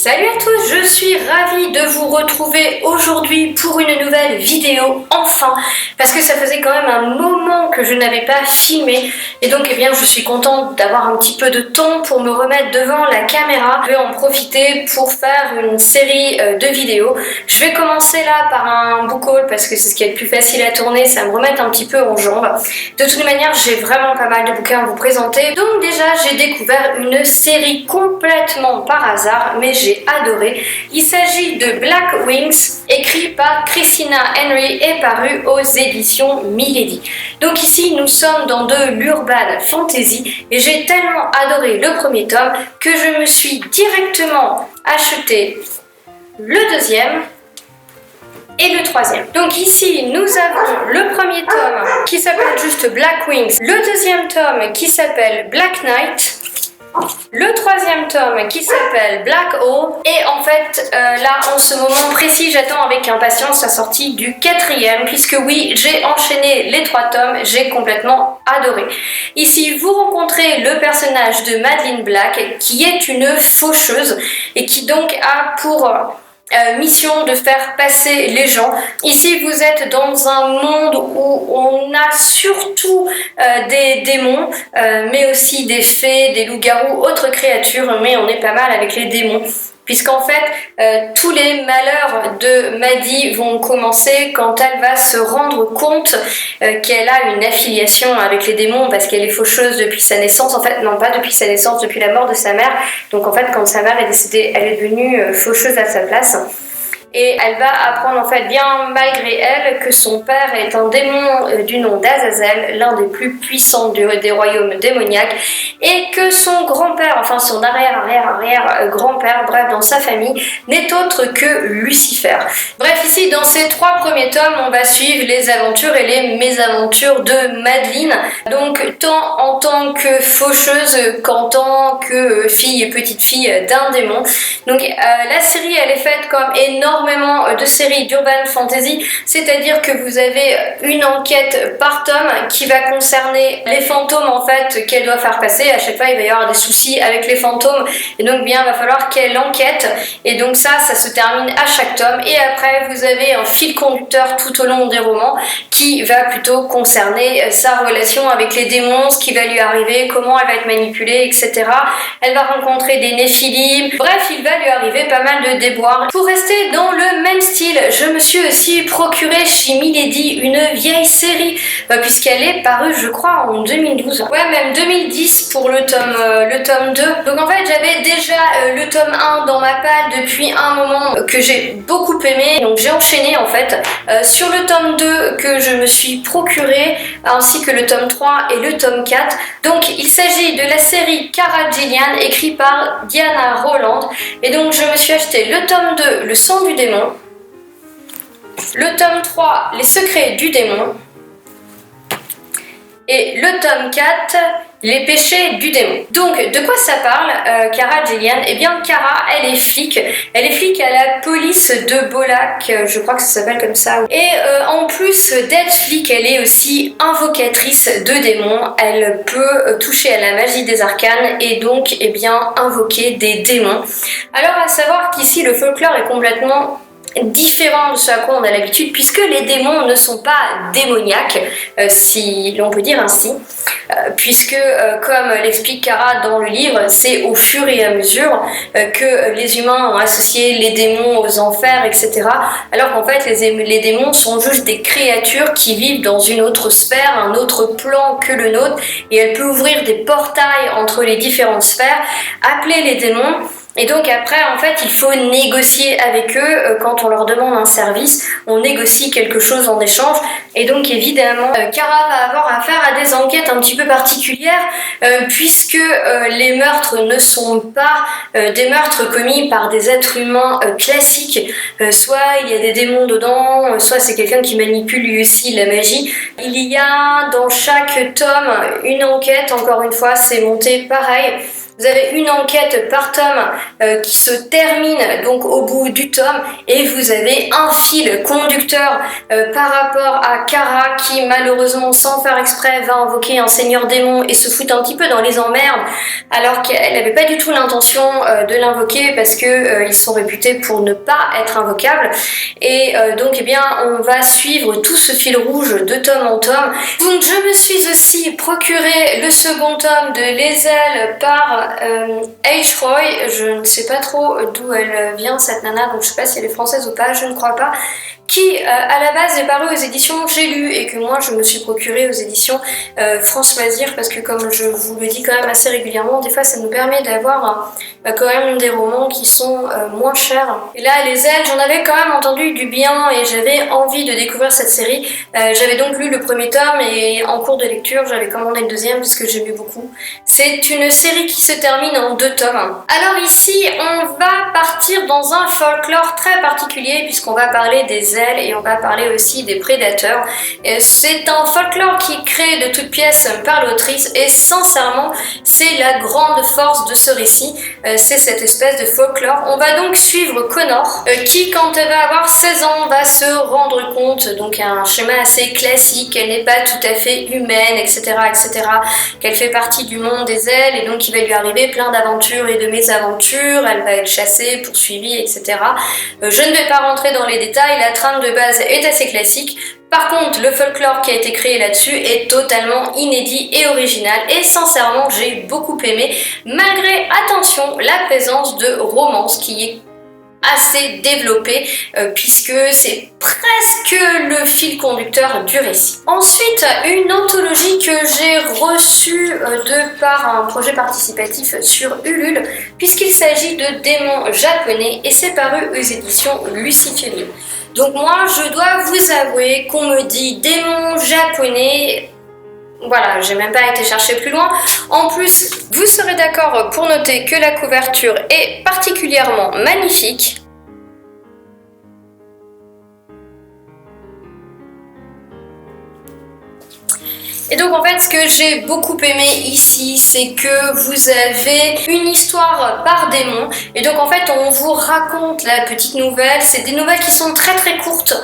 Salut à tous, je suis ravie de vous retrouver aujourd'hui pour une nouvelle vidéo, enfin, parce que ça faisait quand même un moment que je n'avais pas filmé, et donc je suis contente d'avoir un petit peu de temps pour me remettre devant la caméra. Je vais en profiter pour faire une série de vidéos. Je vais commencer là par un book haul parce que c'est ce qui est le plus facile à tourner, ça me remettre un petit peu en jambes. De toute manière, j'ai vraiment pas mal de bouquins à vous présenter, donc déjà j'ai découvert une série complètement par hasard, mais j'ai adoré. Il s'agit de Black Wings, écrit par Christina Henry et paru aux éditions Milady. Donc ici, nous sommes dans de l'urban fantasy et j'ai tellement adoré le premier tome que je me suis directement acheté le deuxième et le troisième. Donc ici, nous avons le premier tome qui s'appelle juste Black Wings, le deuxième tome qui s'appelle Black Knight, le troisième tome qui s'appelle Black Hole, et en fait là en ce moment précis j'attends avec impatience la sortie du quatrième, puisque oui, j'ai enchaîné les 3 tomes, j'ai complètement adoré. Ici vous rencontrez le personnage de Madeline Black qui est une faucheuse et qui donc a pour mission de faire passer les gens. Ici vous êtes dans un monde où on a surtout des démons, mais aussi des fées, des loups-garous, autres créatures, mais on est pas mal avec les démons. Puisqu'en fait, tous les malheurs de Maddie vont commencer quand elle va se rendre compte qu'elle a une affiliation avec les démons parce qu'elle est faucheuse depuis sa naissance. En fait, non pas depuis sa naissance, depuis la mort de sa mère. Donc en fait, quand sa mère est décédée, elle est devenue faucheuse à sa place. Et elle va apprendre en fait bien malgré elle que son père est un démon du nom d'Azazel, l'un des plus puissants des royaumes démoniaques, et que son grand-père, enfin son arrière grand-père, bref dans sa famille, n'est autre que Lucifer. Bref, ici dans ces 3 premiers tomes, on va suivre les aventures et les mésaventures de Madeline, donc tant en tant que faucheuse qu'en tant que fille et petite fille d'un démon. Donc la série elle est faite comme énormément de séries d'urban fantasy, c'est-à-dire que vous avez une enquête par tome qui va concerner les fantômes en fait qu'elle doit faire passer. À chaque fois il va y avoir des soucis avec les fantômes et donc bien il va falloir qu'elle enquête, et donc ça se termine à chaque tome, et après vous avez un fil conducteur tout au long des romans qui va plutôt concerner sa relation avec les démons, ce qui va lui arriver, comment elle va être manipulée, etc. Elle va rencontrer des néphilim, bref il va lui arriver pas mal de déboires. Pour rester dans le même style, je me suis aussi procuré chez Milady une vieille série, puisqu'elle est parue je crois en 2012, ouais même 2010 pour le tome 2. Donc en fait j'avais déjà le tome 1 dans ma palle depuis un moment que j'ai beaucoup aimé, donc j'ai enchaîné en fait sur le tome 2 que je me suis procuré, ainsi que le tome 3 et le tome 4. Donc il s'agit de la série Kara Gillian, écrite par Diana Rowland, et donc je me suis acheté le tome 2 Le sang du démon, le tome 3 Les secrets du démon, et le tome 4 Les péchés du démon. Donc de quoi ça parle Kara Gillian? Eh bien Kara elle est flic à la police de Bolak, je crois que ça s'appelle comme ça, et en plus d'être flic, elle est aussi invocatrice de démons. Elle peut toucher à la magie des arcanes et donc invoquer des démons. Alors à savoir qu'ici le folklore est complètement différent de ce à quoi on a l'habitude, puisque les démons ne sont pas démoniaques, si l'on peut dire ainsi, puisque comme l'explique Kara dans le livre, c'est au fur et à mesure que les humains ont associé les démons aux enfers, etc. Alors qu'en fait les démons sont juste des créatures qui vivent dans une autre sphère, un autre plan que le nôtre, et elle peut ouvrir des portails entre les différentes sphères, appeler les démons. Et donc après, en fait, il faut négocier avec eux quand on leur demande un service, on négocie quelque chose en échange. Et donc évidemment, Kara va avoir affaire à des enquêtes un petit peu particulières, puisque les meurtres ne sont pas des meurtres commis par des êtres humains classiques. Soit il y a des démons dedans, soit c'est quelqu'un qui manipule lui aussi la magie. Il y a dans chaque tome une enquête, encore une fois, c'est monté pareil. Vous avez une enquête par tome qui se termine donc au bout du tome et vous avez un fil conducteur par rapport à Kara qui malheureusement sans faire exprès va invoquer un seigneur démon et se fout un petit peu dans les emmerdes alors qu'elle n'avait pas du tout l'intention de l'invoquer parce que ils sont réputés pour ne pas être invocables et donc eh bien on va suivre tout ce fil rouge de tome en tome. Donc je me suis aussi procuré le second tome de Les Ailes par H. Roy. Je ne sais pas trop d'où elle vient cette nana, donc je sais pas si elle est française ou pas, je ne crois pas, qui à la base est paru aux éditions J'ai lu et que moi je me suis procuré aux éditions France Loisirs parce que comme je vous le dis quand même assez régulièrement, des fois ça nous permet d'avoir quand même des romans qui sont moins chers. Et là Les Ailes, j'en avais quand même entendu du bien et j'avais envie de découvrir cette série. J'avais donc lu le premier tome et en cours de lecture j'avais commandé le deuxième parce que j'aimais beaucoup. C'est une série qui se termine en 2 tomes. Alors ici on va partir dans un folklore très particulier puisqu'on va parler des ailes et on va parler aussi des prédateurs. C'est un folklore qui est créé de toutes pièces par l'autrice et sincèrement c'est la grande force de ce récit, c'est cette espèce de folklore. On va donc suivre Connor qui quand elle va avoir 16 ans va se rendre compte, donc un schéma assez classique, qu'elle n'est pas tout à fait humaine, etc., qu'elle fait partie du monde des ailes et donc il va lui arriver plein d'aventures et de mésaventures, elle va être chassée, poursuivie, etc. Je ne vais pas rentrer dans les détails, la trame de base est assez classique. Par contre, le folklore qui a été créé là-dessus est totalement inédit et original et sincèrement, j'ai beaucoup aimé, malgré, attention, la présence de romance qui est assez développé puisque c'est presque le fil conducteur du récit. Ensuite, une anthologie que j'ai reçue de par un projet participatif sur Ulule puisqu'il s'agit de démons japonais et c'est paru aux éditions Luciférine. Donc moi, je dois vous avouer qu'on me dit démons japonais. Voilà, j'ai même pas été chercher plus loin. En plus, vous serez d'accord pour noter que la couverture est particulièrement magnifique. Et donc en fait ce que j'ai beaucoup aimé ici c'est que vous avez une histoire par démon et donc en fait on vous raconte la petite nouvelle, c'est des nouvelles qui sont très très courtes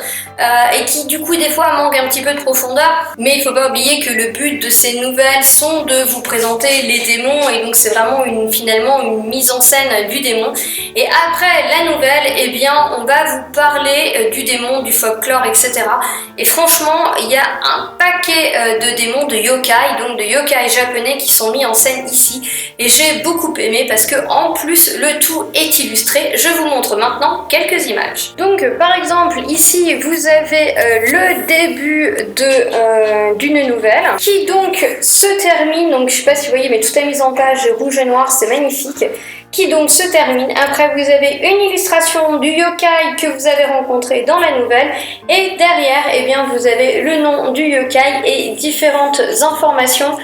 et qui du coup des fois manquent un petit peu de profondeur, mais il ne faut pas oublier que le but de ces nouvelles sont de vous présenter les démons et donc c'est vraiment finalement une mise en scène du démon. Et après la nouvelle, eh bien on va vous parler du démon, du folklore, etc. Et franchement il y a un paquet de démons, de yokai, donc de yokai japonais qui sont mis en scène ici et j'ai beaucoup aimé parce que en plus le tout est illustré. Je vous montre maintenant quelques images. Donc par exemple ici vous avez le début d'une nouvelle qui donc se termine, donc je sais pas si vous voyez mais tout est mis en page rouge et noir, c'est magnifique, qui donc se termine. Après vous avez une illustration du yokai que vous avez rencontré dans la nouvelle et derrière eh bien vous avez le nom du yokai et différentes informations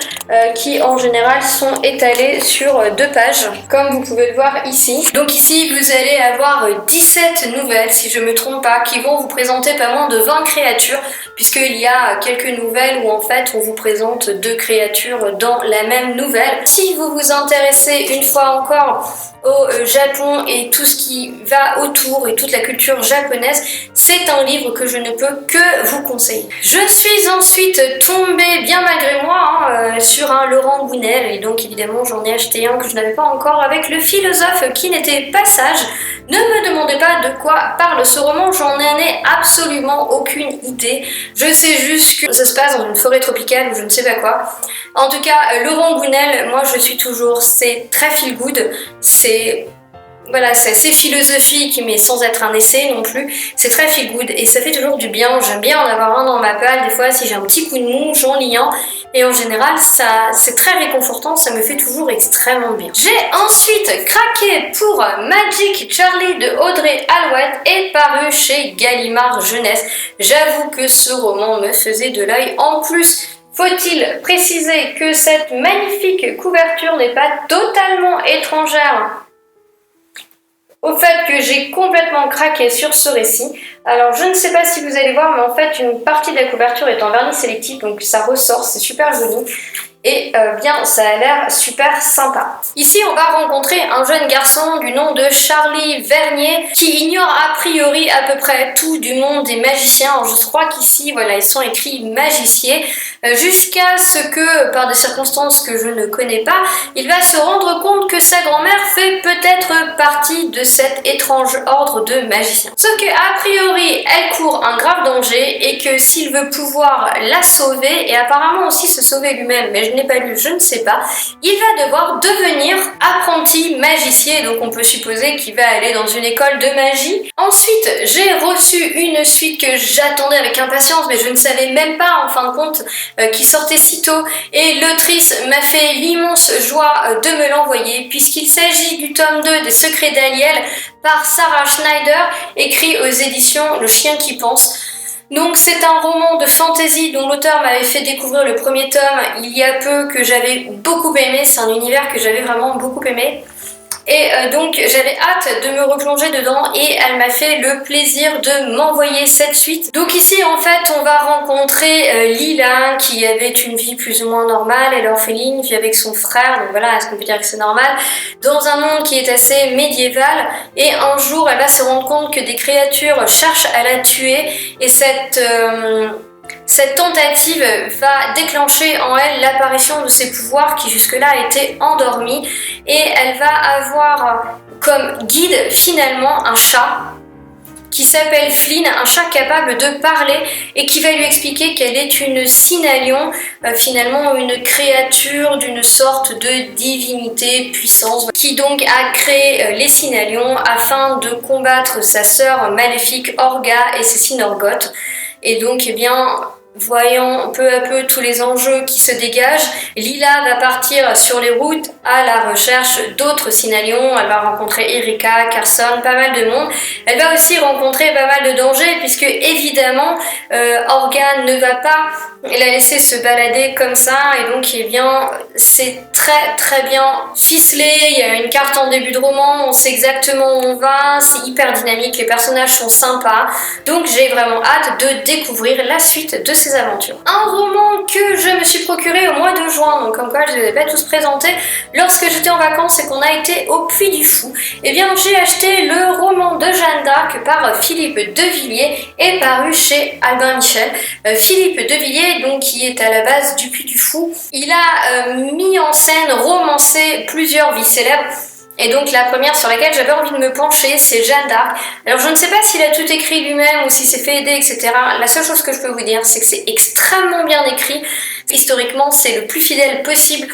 qui en général sont étalées sur 2 pages comme vous pouvez le voir ici. Donc ici vous allez avoir 17 nouvelles si je me trompe pas qui vont vous présenter pas moins de 20 créatures puisqu'il y a quelques nouvelles où en fait on vous présente 2 créatures dans la même nouvelle. Si vous vous intéressez une fois encore au Japon et tout ce qui va autour et toute la culture japonaise, c'est un livre que je ne peux que vous conseiller. Je suis ensuite tombée, bien malgré moi, sur un Laurent Gounel et donc évidemment j'en ai acheté un que je n'avais pas encore avec le philosophe qui n'était pas sage. Ne me demandez pas de quoi parle ce roman, j'en ai absolument aucune idée. Je sais juste que ça se passe dans une forêt tropicale ou je ne sais pas quoi. En tout cas, Laurent Gounel, moi je suis toujours, c'est très feel good, c'est assez philosophique mais sans être un essai non plus, c'est très feel good et ça fait toujours du bien, j'aime bien en avoir un dans ma palle, des fois si j'ai un petit coup de mou, j'en lis un et en général c'est très réconfortant, ça me fait toujours extrêmement bien. J'ai ensuite craqué pour Magic Charlie de Audrey Alouette et paru chez Gallimard Jeunesse. J'avoue que ce roman me faisait de l'œil, en plus faut-il préciser que cette magnifique couverture n'est pas totalement étrangère au fait que j'ai complètement craqué sur ce récit. Alors je ne sais pas si vous allez voir mais en fait une partie de la couverture est en vernis sélectif donc ça ressort, c'est super joli. et bien ça a l'air super sympa. Ici on va rencontrer un jeune garçon du nom de Charlie Vernier qui ignore a priori à peu près tout du monde des magiciens. Alors, je crois qu'ici voilà, ils sont écrits magiciers jusqu'à ce que par des circonstances que je ne connais pas, il va se rendre compte que sa grand-mère fait peut-être partie de cet étrange ordre de magiciens. Sauf que a priori elle court un grave danger et que s'il veut pouvoir la sauver et apparemment aussi se sauver lui-même, mais je n'ai pas lu, je ne sais pas, il va devoir devenir apprenti magicien, donc on peut supposer qu'il va aller dans une école de magie. Ensuite, j'ai reçu une suite que j'attendais avec impatience, mais je ne savais même pas en fin de compte qui sortait si tôt, et l'autrice m'a fait l'immense joie de me l'envoyer, puisqu'il s'agit du tome 2 des Secrets d'Aliel par Sarah Schneider, écrit aux éditions Le Chien qui pense. Donc c'est un roman de fantasy dont l'auteur m'avait fait découvrir le premier tome il y a peu, que j'avais beaucoup aimé, c'est un univers que j'avais vraiment beaucoup aimé. Et donc j'avais hâte de me replonger dedans et elle m'a fait le plaisir de m'envoyer cette suite. Donc ici en fait on va rencontrer Lila qui avait une vie plus ou moins normale, elle est orpheline, vit avec son frère, donc voilà, est-ce qu'on peut dire que c'est normal, dans un monde qui est assez médiéval, et un jour elle va se rendre compte que des créatures cherchent à la tuer et cette tentative va déclencher en elle l'apparition de ses pouvoirs qui jusque-là étaient endormis, et elle va avoir comme guide finalement un chat qui s'appelle Flynn, un chat capable de parler et qui va lui expliquer qu'elle est une Cynalion, finalement une créature d'une sorte de divinité puissance, qui donc a créé les Cynalions afin de combattre sa sœur maléfique Orga et ses Cynorgoths. Et donc, eh bien, voyant peu à peu tous les enjeux qui se dégagent, Lila va partir sur les routes à la recherche d'autres Cynalions. Elle va rencontrer Erika, Carson, pas mal de monde. Elle va aussi rencontrer pas mal de dangers puisque évidemment Orga ne va pas la laisser se balader comme ça, et donc eh bien c'est très bien ficelé. Il y a une carte en début de roman, on sait exactement où on va, c'est hyper dynamique, les personnages sont sympas, donc j'ai vraiment hâte de découvrir la suite de ces aventures. Un roman que je me suis procuré au mois de juin, donc comme quoi je ne les ai pas tous présentés, lorsque j'étais en vacances et qu'on a été au Puy du Fou, et bien j'ai acheté le roman de Jeanne d'Arc par Philippe Devilliers et paru chez Albin Michel. Philippe Devilliers, donc qui est à la base du Puy du Fou, il a mis en scène, romancé plusieurs vies célèbres. Et donc la première sur laquelle j'avais envie de me pencher, c'est Jeanne d'Arc. Alors je ne sais pas s'il a tout écrit lui-même ou s'il s'est fait aider, etc. La seule chose que je peux vous dire, c'est que c'est extrêmement bien écrit. Historiquement, c'est le plus fidèle possible.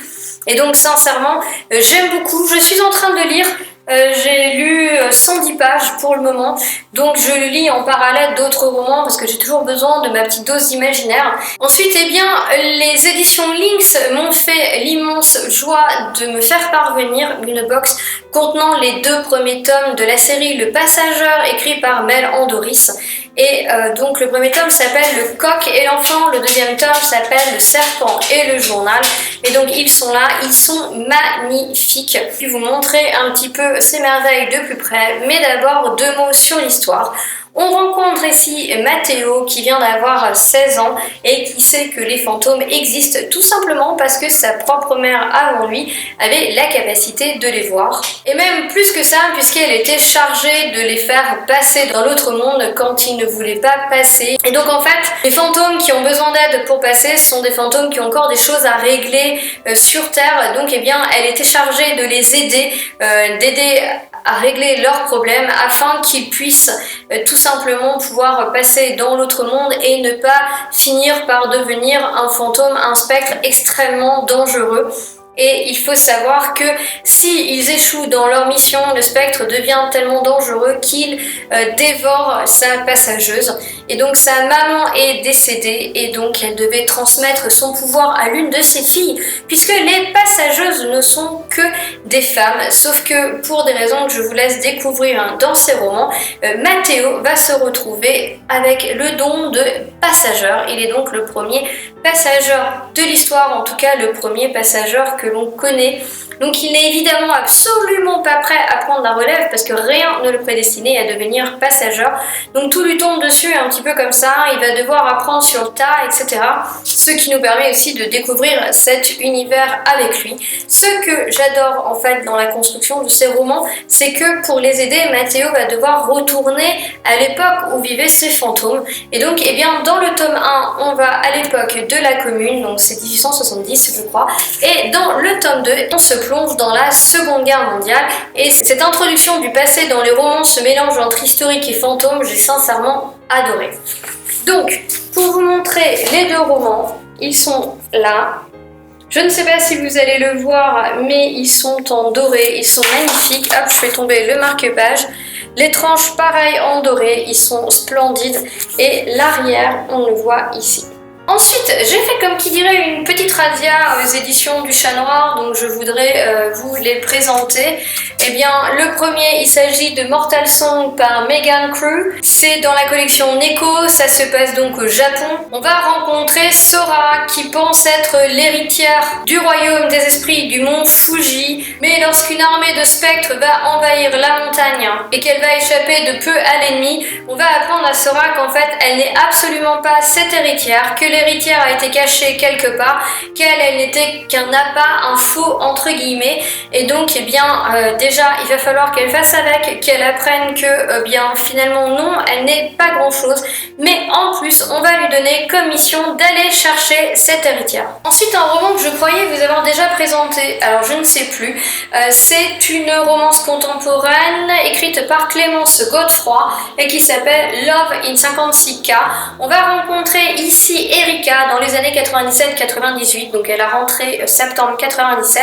Et donc sincèrement, j'aime beaucoup. Je suis en train de le lire. J'ai lu 110 pages pour le moment, donc je le lis en parallèle d'autres romans parce que j'ai toujours besoin de ma petite dose d'imaginaire. Ensuite, eh bien, les éditions Lynx m'ont fait l'immense joie de me faire parvenir une box contenant les 2 premiers tomes de la série Le Passageur, écrit par Mel Andoris. Et donc le premier tome s'appelle Le Coq et l'Enfant, le deuxième tome s'appelle Le Serpent et le Journal. Et donc ils sont là, ils sont magnifiques. Je vais vous montrer un petit peu ces merveilles de plus près, mais d'abord 2 mots sur l'histoire. On rencontre ici Matteo qui vient d'avoir 16 ans et qui sait que les fantômes existent tout simplement parce que sa propre mère avant lui avait la capacité de les voir. Et même plus que ça, puisqu'elle était chargée de les faire passer dans l'autre monde quand ils ne voulaient pas passer. Et donc en fait, les fantômes qui ont besoin d'aide pour passer sont des fantômes qui ont encore des choses à régler sur Terre. Donc eh bien, elle était chargée de les aider, d'aider à régler leurs problèmes afin qu'ils puissent tout simplement pouvoir passer dans l'autre monde et ne pas finir par devenir un fantôme, un spectre extrêmement dangereux. Et il faut savoir que s'ils échouent dans leur mission, le spectre devient tellement dangereux qu'il dévore sa passageuse. Et donc sa maman est décédée et donc elle devait transmettre son pouvoir à l'une de ses filles, puisque les passageuses ne sont que des femmes. Sauf que pour des raisons que je vous laisse découvrir dans ces romans, Matteo va se retrouver avec le don de passageur. Il est donc le premier passageur de l'histoire, en tout cas le premier passageur que l'on connaît. Donc il n'est évidemment absolument pas prêt à prendre la relève parce que rien ne le prédestinait à devenir passageur. Donc tout lui tombe dessus un petit peu comme ça, il va devoir apprendre sur le tas, etc. Ce qui nous permet aussi de découvrir cet univers avec lui. Ce que j'adore en fait dans la construction de ces romans, c'est que pour les aider, Matteo va devoir retourner à l'époque où vivaient ces fantômes. Et donc eh bien, dans le tome 1, on va à l'époque de la Commune, donc c'est 1870 je crois, et dans le tome 2, on se plonge dans la Seconde Guerre mondiale. Et cette introduction du passé dans les romans, ce mélange entre historique et fantôme, j'ai sincèrement adoré. Donc, pour vous montrer les deux romans, ils sont là. Je ne sais pas si vous allez le voir, mais ils sont en doré, ils sont magnifiques. Hop, je fais tomber le marque-page. Les tranches, pareil, en doré, ils sont splendides. Et l'arrière, on le voit ici. Ensuite, j'ai fait comme qui dirait une petite razzia aux éditions du Chat Noir, donc je voudrais vous les présenter. Eh bien, le premier, il s'agit de Mortal Song par Megan Crew. C'est dans la collection Neko, ça se passe donc au Japon. On va rencontrer Sora qui pense être l'héritière du royaume des esprits du mont Fuji. Mais lorsqu'une armée de spectres va envahir la montagne et qu'elle va échapper de peu à l'ennemi, on va apprendre à Sora qu'en fait, elle n'est absolument pas cette héritière, que l'héritière a été cachée quelque part, qu'elle n'était qu'un appât, un faux entre guillemets, et donc eh bien déjà il va falloir qu'elle fasse avec, qu'elle apprenne que bien finalement non, elle n'est pas grand chose, mais en plus on va lui donner comme mission d'aller chercher cette héritière. Ensuite un roman que je croyais vous avoir déjà présenté, alors je ne sais plus, c'est une romance contemporaine écrite par Clémence Godefroy et qui s'appelle Love in 56K. On va rencontrer ici Erika dans les années 97-98, donc elle a rentré septembre 97,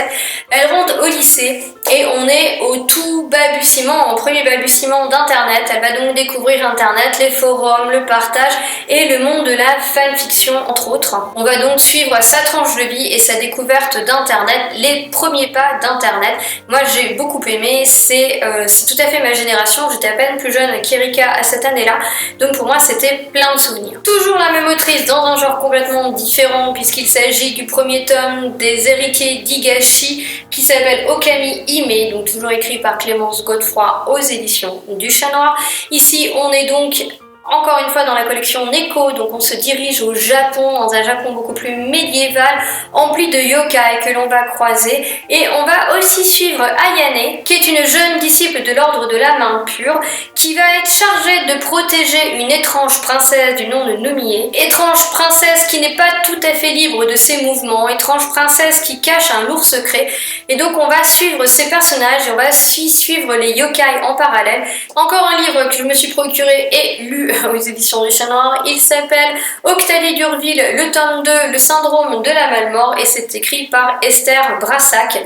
elle rentre au lycée et on est au tout balbutiement, en premier balbutiement d'internet. Elle va donc découvrir internet, les forums, le partage et le monde de la fanfiction entre autres. On va donc suivre sa tranche de vie et sa découverte d'internet, les premiers pas d'internet. Moi j'ai beaucoup aimé, c'est tout à fait ma génération, j'étais à peine plus jeune qu'Erika à cette année-là, donc pour moi c'était plein de souvenirs. Toujours la même autrice dans un genre complètement différent puisqu'il s'agit du premier tome des héritiers d'Higashi qui s'appelle Okami Hime, donc toujours écrit par Clémence Godefroy aux éditions du Chat Noir. Ici on est donc encore une fois dans la collection Neko, donc on se dirige au Japon, dans un Japon beaucoup plus médiéval, empli de yokai que l'on va croiser. Et on va aussi suivre Ayane, qui est une jeune disciple de l'ordre de la main pure, qui va être chargée de protéger une étrange princesse du nom de Nomie. Étrange princesse qui n'est pas tout à fait libre de ses mouvements, étrange princesse qui cache un lourd secret. Et donc on va suivre ces personnages et on va suivre les yokai en parallèle. Encore un livre que je me suis procuré et lu aux éditions du Chat Noir. Il s'appelle Octavie d'Urville, le tome 2, le syndrome de la malmort, et c'est écrit par Esther Brassac.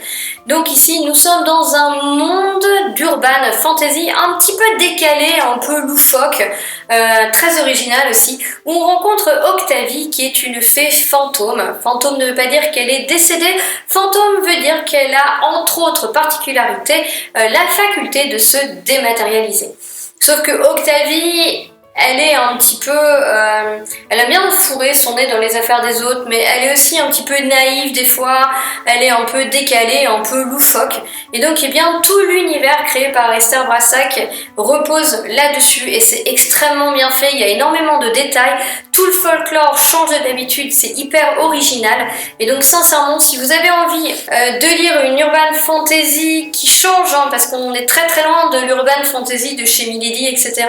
Donc ici, nous sommes dans un monde d'urban fantasy un petit peu décalé, un peu loufoque, très original aussi, où on rencontre Octavie qui est une fée fantôme. Fantôme ne veut pas dire qu'elle est décédée, fantôme veut dire qu'elle a entre autres particularités la faculté de se dématérialiser. Sauf que Octavie, elle est un petit peu... elle aime bien fourrer son nez dans les affaires des autres, mais elle est aussi un petit peu naïve des fois, elle est un peu décalée, un peu loufoque. Et donc, eh bien, tout l'univers créé par Esther Brassac repose là-dessus et c'est extrêmement bien fait, il y a énormément de détails, tout le folklore change d'habitude, c'est hyper original. Et donc, sincèrement, si vous avez envie de lire une urban fantasy qui change, hein, parce qu'on est très très loin de l'urban fantasy de chez Milady, etc.,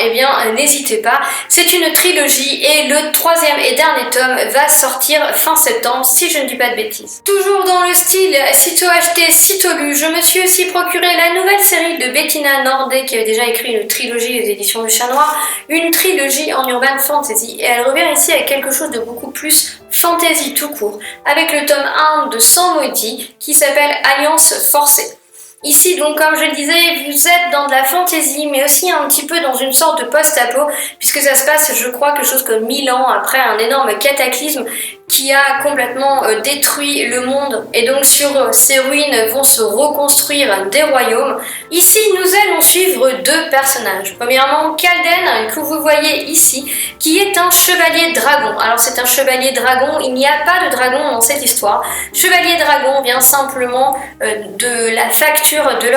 eh bien, n'hésitez pas. C'est une trilogie et le troisième et dernier tome va sortir fin septembre, si je ne dis pas de bêtises. Toujours dans le style sitôt acheté, sitôt lu, je me suis aussi procuré la nouvelle série de Bettina Nordé qui avait déjà écrit une trilogie aux éditions du Chat Noir, une trilogie en urban fantasy, et elle revient ici avec quelque chose de beaucoup plus fantasy tout court, avec le tome 1 de Sang Maudit qui s'appelle Alliance Forcée. Ici, donc, comme je le disais, vous êtes dans de la fantaisie, mais aussi un petit peu dans une sorte de post-apo, puisque ça se passe, je crois, quelque chose comme 1000 ans après un énorme cataclysme qui a complètement détruit le monde, et donc sur ces ruines vont se reconstruire des royaumes. Ici, nous allons suivre deux personnages. Premièrement, Kalden, que vous voyez ici, qui est un chevalier dragon. Alors c'est un chevalier dragon, il n'y a pas de dragon dans cette histoire. Chevalier dragon vient simplement de la facture de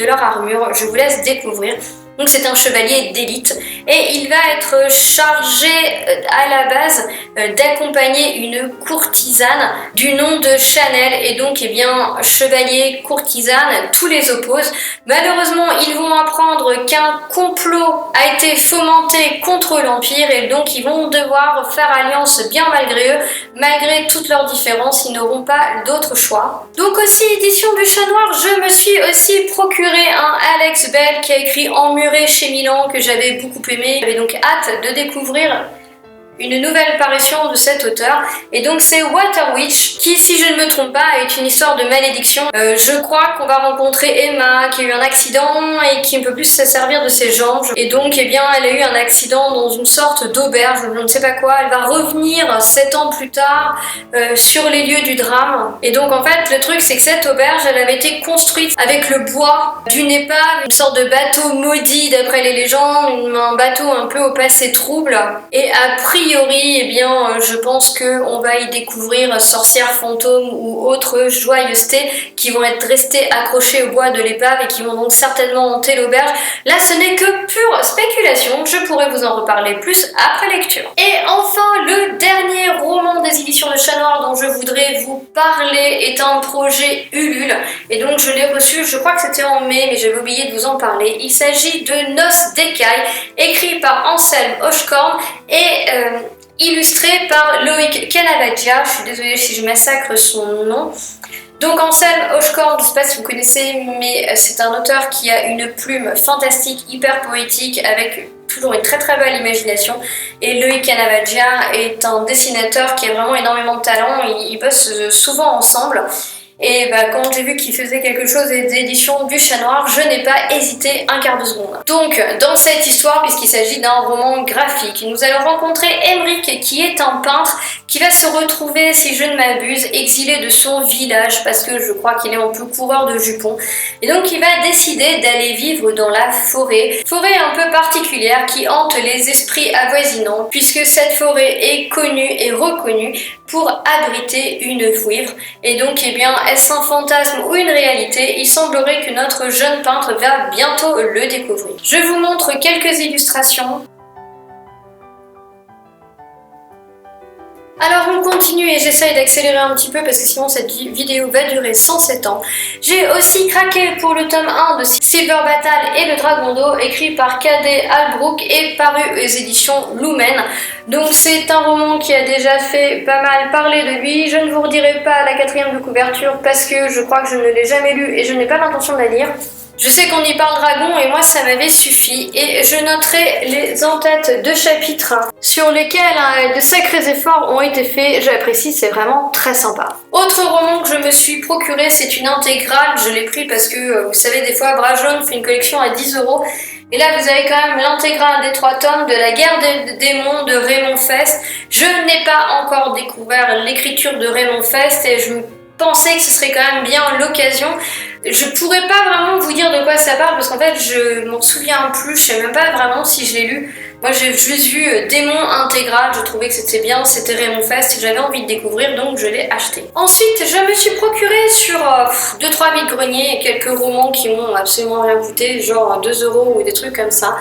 leur armure. Je vous laisse découvrir. Donc c'est un chevalier d'élite et il va être chargé à la base d'accompagner une courtisane du nom de Chanel, et donc eh bien chevalier, courtisane, tous les opposent. Malheureusement ils vont apprendre qu'un complot a été fomenté contre l'Empire et donc ils vont devoir faire alliance bien malgré eux. Malgré toutes leurs différences, ils n'auront pas d'autre choix. Donc aussi édition du Chat Noir, je me suis aussi procuré un Alex Bell qui a écrit Emmuré chez Milan, que j'avais beaucoup aimé. J'avais donc hâte de découvrir une nouvelle parution de cet auteur, et donc c'est Water Witch qui, si je ne me trompe pas, est une histoire de malédiction. Je crois qu'on va rencontrer Emma qui a eu un accident et qui ne peut plus se servir de ses jambes, et donc eh bien elle a eu un accident dans une sorte d'auberge, je ne sais pas quoi. Elle va revenir 7 ans plus tard sur les lieux du drame, et donc en fait le truc c'est que cette auberge elle avait été construite avec le bois d'une épave, une sorte de bateau maudit d'après les légendes, un bateau un peu au passé trouble, et a priori, eh bien, je pense qu'on va y découvrir sorcières fantômes ou autres joyeusetés qui vont être restées accrochées au bois de l'épave et qui vont donc certainement hanter l'auberge. Là, ce n'est que pure spéculation, je pourrais vous en reparler plus après lecture. Et enfin, le dernier roman des éditions de Chat Noir dont je voudrais vous parler est un projet Ulule, et donc je l'ai reçu, je crois que c'était en mai, mais j'avais oublié de vous en parler. Il s'agit de Noces d'écailles, écrit par Anselme Hochkorn et illustré par Loïc Canavaggia. Je suis désolée si je massacre son nom. Donc Anselme Hochkorn, je ne sais pas si vous connaissez, mais c'est un auteur qui a une plume fantastique, hyper poétique, avec toujours une très très belle imagination. Et Loïc Canavaggia est un dessinateur qui a vraiment énormément de talent, ils bossent souvent ensemble. Et bah, quand j'ai vu qu'il faisait quelque chose des éditions du Chat Noir, je n'ai pas hésité un quart de seconde. Donc, dans cette histoire, puisqu'il s'agit d'un roman graphique, nous allons rencontrer Emric, qui est un peintre qui va se retrouver, si je ne m'abuse, exilé de son village, parce que je crois qu'il est un peu coureur de jupons. Et donc, il va décider d'aller vivre dans la forêt un peu particulière qui hante les esprits avoisinants, puisque cette forêt est connue et reconnue pour abriter une vouivre. Et donc, eh bien, est-ce un fantasme ou une réalité? Il semblerait que notre jeune peintre va bientôt le découvrir. Je vous montre quelques illustrations. Alors on continue et j'essaye d'accélérer un petit peu parce que sinon cette vidéo va durer 107 ans. J'ai aussi craqué pour le tome 1 de Silver Battle et le Dragon d'eau, écrit par Cadet Albrook et paru aux éditions Lumen. Donc c'est un roman qui a déjà fait pas mal parler de lui. Je ne vous redirai pas la 4e de couverture parce que je crois que je ne l'ai jamais lu et je n'ai pas l'intention de la lire. Je sais qu'on y parle dragon et moi ça m'avait suffi, et je noterai les en-têtes de chapitres sur lesquels de sacrés efforts ont été faits. J'apprécie, c'est vraiment très sympa. Autre roman que je me suis procuré, c'est une intégrale. Je l'ai pris parce que vous savez, des fois Brajon fait une collection à 10 €. Et là, vous avez quand même l'intégrale des 3 tomes de la guerre des démons de Raymond Fest. Je n'ai pas encore découvert l'écriture de Raymond Fest et je pensais que ce serait quand même bien l'occasion. Je pourrais pas vraiment vous dire de quoi ça parle parce qu'en fait je m'en souviens plus, je sais même pas vraiment si je l'ai lu. Moi j'ai juste vu Démon intégral, je trouvais que c'était bien, c'était Raymond Fest et j'avais envie de découvrir, donc je l'ai acheté. Ensuite je me suis procuré sur 2-3 vide-greniers quelques romans qui m'ont absolument rien coûté, genre 2 € ou des trucs comme ça.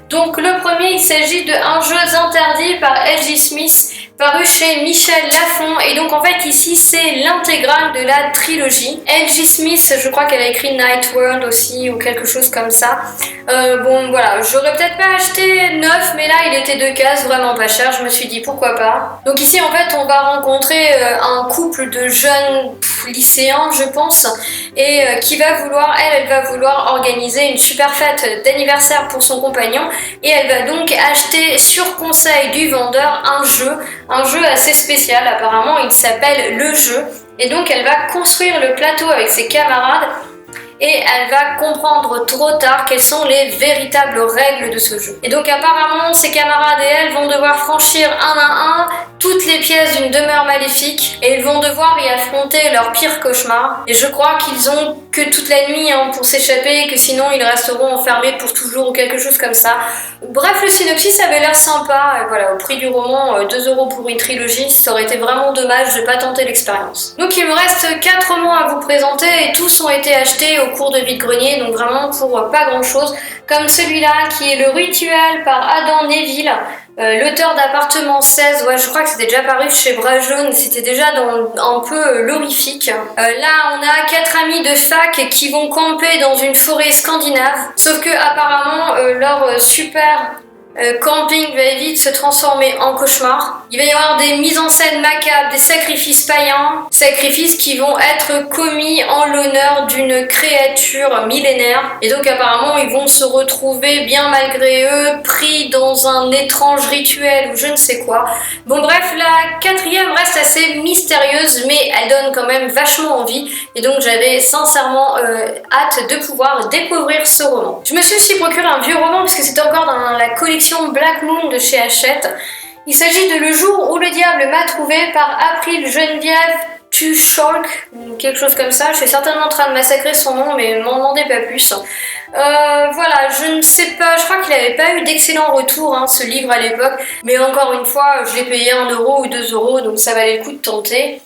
Donc le premier, il s'agit de Un jeu interdit par L.J. Smith, paru chez Michel Lafon, et donc en fait ici c'est l'intégrale de la trilogie. L.J. Smith, je crois qu'elle a écrit Night World aussi ou quelque chose comme ça. Bon voilà, j'aurais peut-être pas acheté neuf, mais là il était 2 cases, vraiment pas cher, je me suis dit pourquoi pas. Donc ici en fait on va rencontrer un couple de jeunes lycéens je pense, et qui va vouloir, elle va vouloir organiser une super fête d'anniversaire pour son compagnon, et elle va donc acheter sur conseil du vendeur un jeu assez spécial, apparemment il s'appelle Le Jeu, et donc elle va construire le plateau avec ses camarades et elle va comprendre trop tard quelles sont les véritables règles de ce jeu. Et donc apparemment ses camarades et elle vont devoir franchir un à un toutes les pièces d'une demeure maléfique et ils vont devoir y affronter leur pire cauchemar. Et je crois qu'ils ont que toute la nuit pour s'échapper et que sinon ils resteront enfermés pour toujours ou quelque chose comme ça. Bref, le synopsis avait l'air sympa. Et voilà, au prix du roman, 2 € pour une trilogie, ça aurait été vraiment dommage de pas tenter l'expérience. Donc il me reste 4 romans à vous présenter et tous ont été achetés au cours de vide-grenier, donc vraiment pour pas grand chose, comme celui-là qui est Le Rituel par Adam Neville. L'auteur d'Appartement 16, ouais, je crois que c'était déjà paru chez Bras Jaune, c'était déjà un peu l'horrifique. Là, on a 4 amis de fac qui vont camper dans une forêt scandinave, sauf que apparemment leur super camping va vite se transformer en cauchemar. Il va y avoir des mises en scène macabres, des sacrifices païens, sacrifices qui vont être commis en l'honneur d'une créature millénaire. Et donc apparemment ils vont se retrouver bien malgré eux pris dans un étrange rituel ou je ne sais quoi. Bon bref, la 4e reste assez mystérieuse mais elle donne quand même vachement envie et donc j'avais sincèrement hâte de pouvoir découvrir ce roman. Je me suis aussi procuré un vieux roman parce que c'était encore dans la collection Black Moon de chez Hachette. Il s'agit de Le jour où le diable m'a trouvé par April Geneviève Tucholk, quelque chose comme ça. Je suis certainement en train de massacrer son nom, mais m'en demandez pas plus. Voilà, je ne sais pas, je crois qu'il n'avait pas eu d'excellents retours, ce livre à l'époque, mais encore une fois, je l'ai payé 1 € ou 2 €, donc ça valait le coup de tenter.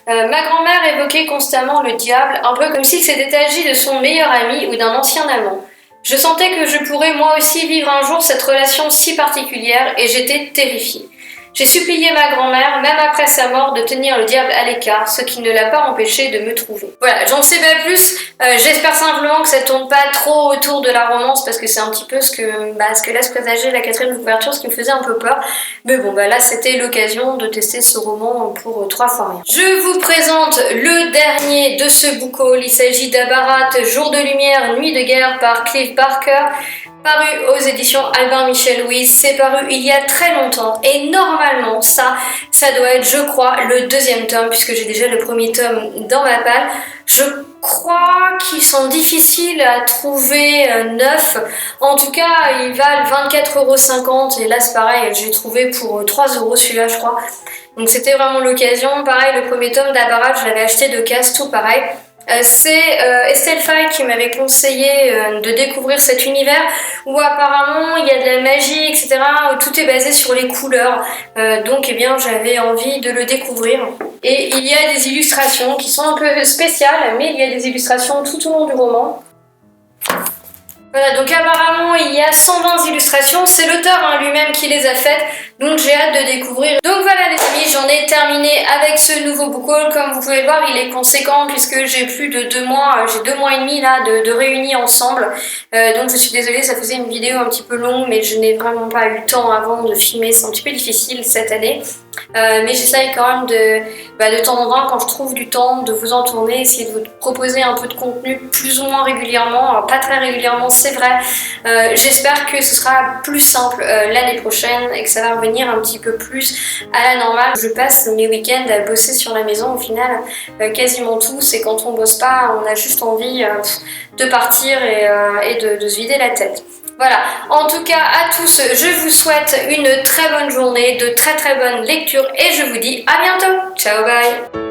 Ma grand-mère évoquait constamment le diable, un peu comme s'il s'était agi de son meilleur ami ou d'un ancien amant. Je sentais que je pourrais moi aussi vivre un jour cette relation si particulière et j'étais terrifiée. J'ai supplié ma grand-mère, même après sa mort, de tenir le diable à l'écart, ce qui ne l'a pas empêché de me trouver. Voilà, j'en sais pas plus, j'espère simplement que ça tourne pas trop autour de la romance, parce que c'est un petit peu ce que laisse présager la 4e couverture, ce qui me faisait un peu peur. Mais bon, là c'était l'occasion de tester ce roman pour 3 fois rien. Je vous présente le dernier de ce book haul, il s'agit d'Abarat, Jour de lumière, Nuit de guerre par Clive Barker. Paru aux éditions Albin Michel Louise, c'est paru il y a très longtemps et normalement ça doit être je crois le 2e tome puisque j'ai déjà le 1er tome dans ma palle. Je crois qu'ils sont difficiles à trouver neufs, en tout cas ils valent 24,50 € et là c'est pareil, j'ai trouvé pour 3 € celui-là je crois. Donc c'était vraiment l'occasion, pareil le 1er tome d'Abarat je l'avais acheté de casse, tout pareil. C'est Estelle Faye qui m'avait conseillé de découvrir cet univers où apparemment il y a de la magie, etc. Où tout est basé sur les couleurs. Donc j'avais envie de le découvrir. Et il y a des illustrations qui sont un peu spéciales, mais il y a des illustrations tout au long du roman. Voilà, donc apparemment il y a 120 illustrations, c'est l'auteur lui-même qui les a faites, donc j'ai hâte de découvrir. Donc voilà les amis, j'en ai terminé avec ce nouveau book haul. Comme vous pouvez le voir, il est conséquent puisque j'ai plus de 2 mois, j'ai 2 mois et demi là de réunis ensemble. Donc je suis désolée, ça faisait une vidéo un petit peu longue, mais je n'ai vraiment pas eu le temps avant de filmer, c'est un petit peu difficile cette année. Mais j'essaye quand même de temps en temps, quand je trouve du temps, de vous en tourner, essayer de vous proposer un peu de contenu plus ou moins régulièrement, alors pas très régulièrement c'est vrai. J'espère que ce sera plus simple l'année prochaine et que ça va revenir un petit peu plus à la normale. Je passe mes week-ends à bosser sur la maison au final, quasiment tous, et quand on bosse pas, on a juste envie de partir et de se vider la tête. Voilà, en tout cas à tous, je vous souhaite une très bonne journée, de très bonnes lectures et je vous dis à bientôt. Ciao, bye.